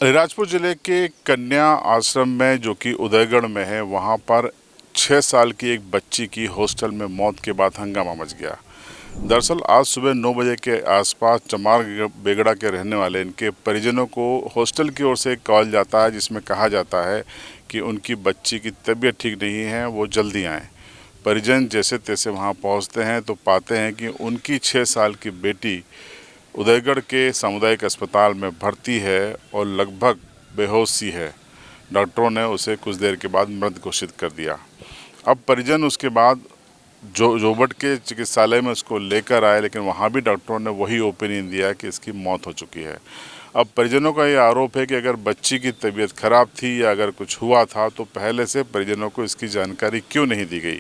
अलीराजपुर जिले के कन्या आश्रम में जो कि उदयगढ़ में है, वहां पर 6 साल की एक बच्ची की हॉस्टल में मौत के बाद हंगामा मच गया। दरअसल आज सुबह 9 बजे के आसपास चमार बेगड़ा के रहने वाले इनके परिजनों को हॉस्टल की ओर से एक कॉल जाता है, जिसमें कहा जाता है कि उनकी बच्ची की तबीयत ठीक नहीं है, वो जल्दी आएँ। परिजन जैसे तैसे वहाँ पहुँचते हैं तो पाते हैं कि उनकी 6 साल की बेटी उदयगढ़ के सामुदायिक अस्पताल में भर्ती है और लगभग बेहोश सी है। डॉक्टरों ने उसे कुछ देर के बाद मृत घोषित कर दिया। अब परिजन उसके बाद जोबट के चिकित्सालय में उसको लेकर आए, लेकिन वहाँ भी डॉक्टरों ने वही ओपिनियन दिया कि इसकी मौत हो चुकी है। अब परिजनों का ये आरोप है कि अगर बच्ची की तबीयत खराब थी या अगर कुछ हुआ था तो पहले से परिजनों को इसकी जानकारी क्यों नहीं दी गई।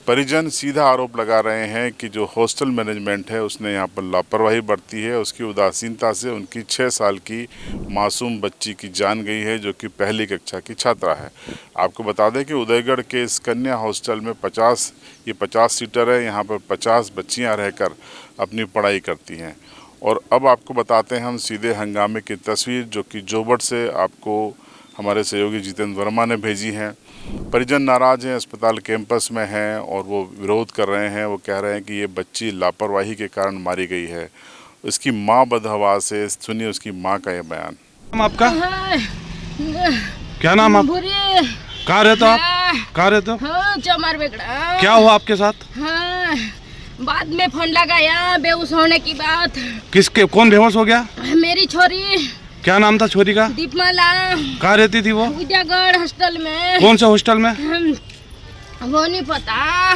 परिजन सीधा आरोप लगा रहे हैं कि जो हॉस्टल मैनेजमेंट है उसने यहाँ पर लापरवाही बरती है, उसकी उदासीनता से उनकी 6 साल की मासूम बच्ची की जान गई है, जो कि पहली कक्षा की छात्रा है। आपको बता दें कि उदयगढ़ के इस कन्या हॉस्टल में 50 सीटर है, यहाँ पर 50 बच्चियाँ रहकर अपनी पढ़ाई करती हैं। और अब आपको बताते हैं हम सीधे हंगामे की तस्वीर, जो कि जोबट से आपको हमारे सहयोगी जितेंद्र वर्मा ने भेजी हैं। परिजन नाराज हैं, अस्पताल कैंपस में हैं और वो विरोध कर रहे हैं। वो कह रहे हैं कि ये बच्ची लापरवाही के कारण मारी गई है। उसकी मां बदहवास है। सुनिए उसकी मां का ये बयान। नाम आपका क्या नाम आप? कहाँ रहते हो आप? कहाँ रहते हो? चमार बेगड़ा। क्या हुआ आपके साथ? हाँ, बाद में फोन लगाया बेहोश होने की बात। किसके कौन बेहोश हो गया? मेरी छोरी। क्या नाम था छोरी का? दीपमाला। कहाँ रहती थी वो? उदयगढ़ हॉस्टल में। कौन सा हॉस्टल में? वो नहीं पता।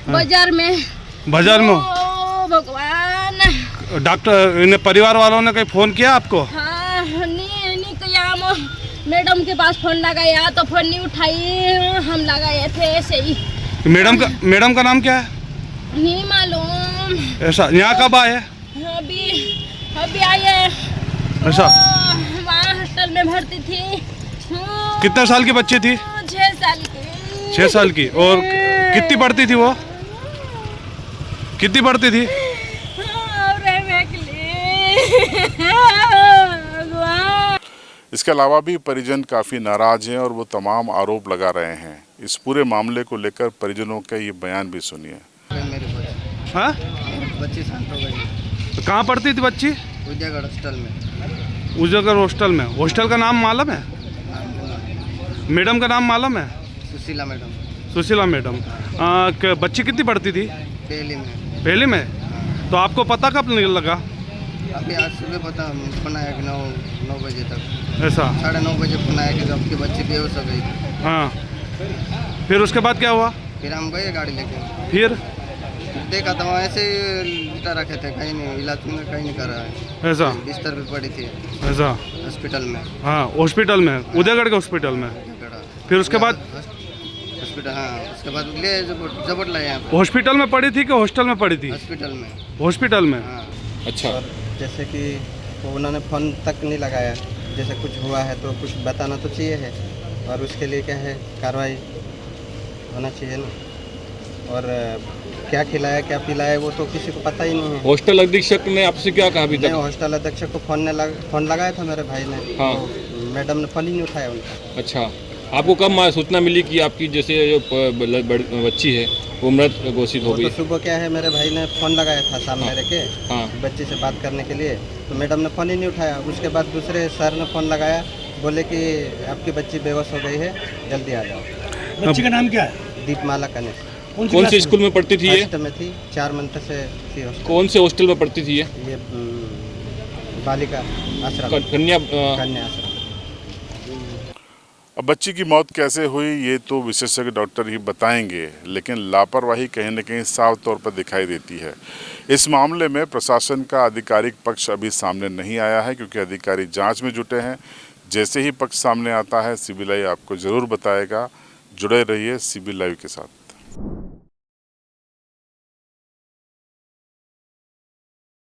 बाजार में। बाजार में? ओ भगवान। डॉक्टर इन्हें परिवार वालों ने कहीं फोन किया आपको? हाँ, नहीं किया। मैडम के पास फोन लगाया तो फोन नहीं उठाई। हम लगाए थे ऐसे ही। मैडम का नाम क्या है? नहीं मालूम। ऐसा यहाँ कब आए? अभी आए। ऐसा वहाँ हॉस्टल में भर्ती थी। कितने साल की बच्ची थी? 6 साल की। 6 साल की। और कितनी पढ़ती थी वो? कितनी पढ़ती थी? इसके अलावा भी परिजन काफ़ी नाराज हैं और वो तमाम आरोप लगा रहे हैं। इस पूरे मामले को लेकर परिजनों का ये बयान भी सुनिए। हाँ? बच्ची शांत हो गई। कहाँ पढ़ती थी बच्ची? उदयगढ़ हॉस्टल में। उदयगढ़ हॉस्टल में। हॉस्टल का नाम मालूम है? मैडम का नाम मालूम है? सुशीला मैडम। सुशीला मैडम। बच्ची कितनी पढ़ती थी? पहली में। पहली में? तो आपको पता कब लगा? अभी आज सुबह पता फोन आया कि 9 बजे तक। ऐसा 9:30 बजे फोन आया कि आपकी बच्ची बेहोश हो गई। हाँ, फिर उसके बाद क्या हुआ? फिर हम गए गाड़ी लेके। फिर देखा तो वहाँ ऐसे लिटा रखे थे, कहीं नहीं इलाज में कहीं नहीं कर रहा है। ऐसा बिस्तर पे पड़ी थी। ऐसा हॉस्पिटल में। हाँ, हॉस्पिटल में, उदयगढ़ के हॉस्पिटल में। फिर उसके बाद हॉस्पिटल, हाँ उसके बाद ले जबट लाए यहाँ पे। हॉस्पिटल में पड़ी थी कि हॉस्टल में पड़ी थी? हॉस्पिटल में। हॉस्पिटल में। हाँ। अच्छा। और जैसे कि वो उन्होंने फ़ोन तक नहीं लगाया। जैसे कुछ हुआ है तो कुछ बताना तो चाहिए है, और उसके लिए क्या है कार्रवाई होना चाहिए ना। और क्या खिलाया क्या पिलाया वो तो किसी को पता ही नहीं है। हॉस्टल अधीक्षक ने आपसे क्या कहा अभी तक? हॉस्टल अधीक्षक को फ़ोन लगाया था मेरे भाई ने। हाँ। तो मैडम ने फ़ोन ही नहीं उठाया उनका। अच्छा, आपको कब सूचना मिली कि आपकी जैसे जो बच्ची है वो मृत घोषित हो गई? तो सुबह क्या है मेरे भाई ने फ़ोन लगाया था सामने रह के। हाँ। बच्ची से बात करने के लिए, तो मैडम ने फ़ोन ही नहीं उठाया। उसके बाद दूसरे सर ने फ़ोन लगाया, बोले कि आपकी बच्ची बेहोश हो गई है, जल्दी आ जाओ। बच्ची का नाम क्या है? दीपमाला कनेश। कौन से स्कूल में पढ़ती थी ये? फर्स्ट में थी, 4 मंथ से थी हॉस्टल। कौन से हॉस्टल में पढ़ती थी ये बालिका आश्रम, कन्या आश्रम। अब बच्ची की मौत कैसे हुई ये तो विशेषज्ञ डॉक्टर ही बताएंगे, लेकिन लापरवाही कहीं न कहीं साफ तौर पर दिखाई देती है। इस मामले में प्रशासन का आधिकारिक पक्ष अभी सामने नहीं आया है, क्योंकि अधिकारी जांच में जुटे हैं। जैसे ही पक्ष सामने आता है, सीबी लाइव आपको ज़रूर बताएगा। जुड़े रहिए सीबी लाइव के साथ।